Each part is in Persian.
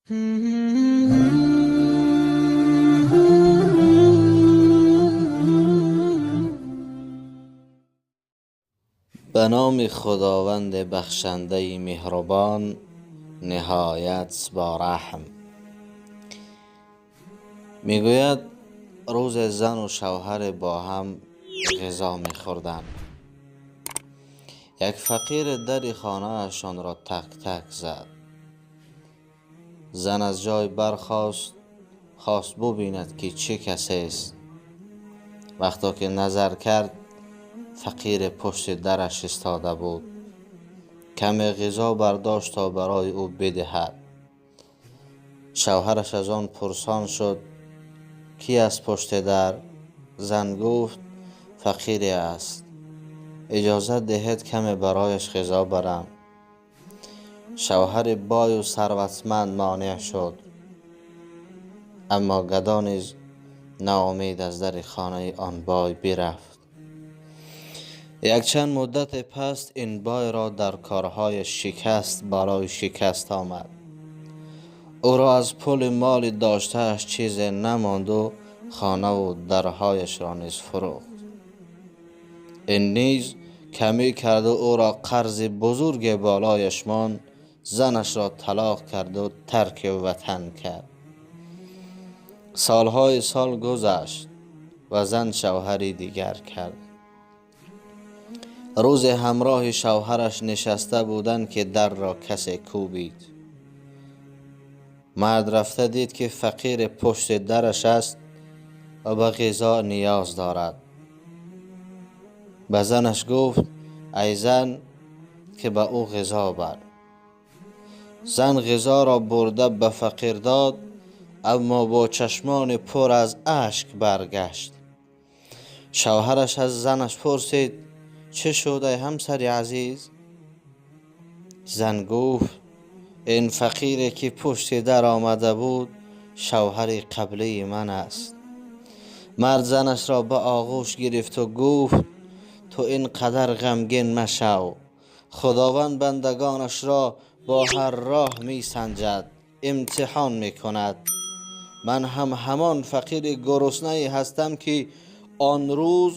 به نام خداوند بخشنده مهربان نهایت با رحم. میگوید روز زن و شوهر با هم غذا میخوردند. یک فقیر در خانه اشان را تک تک زد. زن از جای خواست ببیند که چه کسی است. وقتی که نظر کرد فقیر پشت درش ایستاده بود. کمی غذا برداشت تا برای او بدهد. شوهرش از آن پرسان شد کی از پشت در؟ زن گفت فقیری است، اجازه دهید کمی برایش غذا برم. شوهر بای و ثروتمند مانع شد، اما گدا نیز ناامید از در خانه آن بای برفت. یک چند مدت پس این بای را در کارهای شکست برای شکست آمد. او را از پول مال داشتهش چیزی نماند و خانه و درهایش را نیز فروخت. این نیز کمی کرد و او را قرض بزرگ بالایش ماند. زنش را طلاق کرد و ترک وطن کرد. سالهای سال گذشت و زن شوهری دیگر کرد. روز همراه شوهرش نشسته بودند که در را کسی کوبید. مرد رفته دید که فقیر پشت درش است و به غذا نیاز دارد. به زنش گفت ای زن که به او غذا بر. زن غذا را برده به فقیر داد، اما با چشمان پر از اشک برگشت. شوهرش از زنش پرسید چه شده همسر عزیز؟ زن گفت این فقیری که پشت در آمده بود شوهر قبلی من است. مرد زنش را به آغوش گرفت و گفت تو اینقدر غمگین مشو. خداوند بندگانش را با هر راه می سنجد، امتحان می کند. من هم همان فقیر گرسنه هستم که آن روز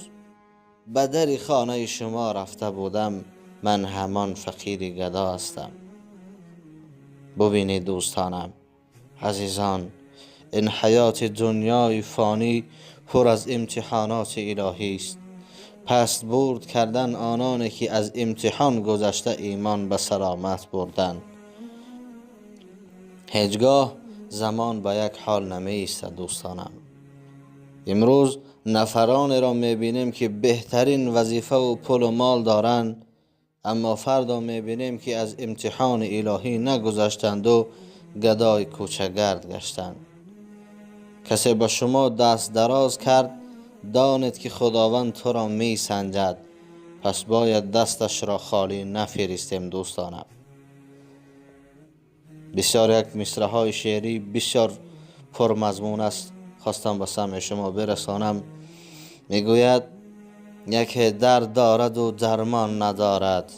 به در خانه شما رفته بودم. من همان فقیر گدا هستم. ببینید دوستانم عزیزان، این حیات دنیای فانی پر از امتحانات الهی است. پست برد کردن آنانی که از امتحان گذشته ایمان به سلامت بردن. هیچگاه زمان به یک حال نمی ایستد دوستانم. امروز نفرانی را می بینیم که بهترین وظیفه و پول و مال دارند، اما فردا می بینیم که از امتحان الهی نگذشتند و گدای کوچه‌گرد گشتند. کسی به شما دست دراز کرد، دانید که خداوند تو را می سنجد، پس باید دستش را خالی نفرستیم دوستانم. بسیار یک مصرع های شعری بسیار پرمضمون است، خواستم به سمع شما برسانم. میگوید یکی درد دارد و درمان ندارد،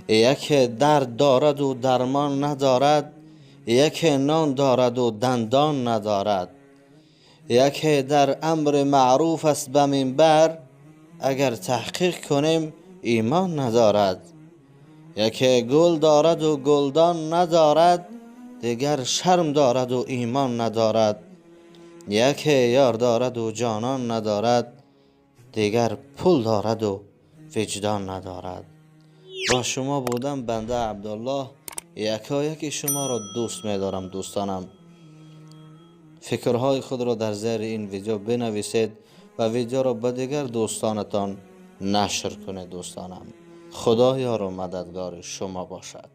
یکی درد دارد و درمان ندارد، یکی نان دارد و دندان ندارد، یکی در امر معروف است به منبر، اگر تحقیق کنیم ایمان ندارد، یکی گل دارد و گلدان ندارد، دیگر شرم دارد و ایمان ندارد، یکی یار دارد و جانان ندارد، دیگر پول دارد و وجدان ندارد. با شما بودم بنده عبدالله، یکی شما را دوست می‌دارم دوستانم. فکرهای خود را در زیر این ویدیو بنویسید و ویدیو را به دیگر دوستانتان نشر کنید دوستانم. خدا یار و مددگار شما باشد.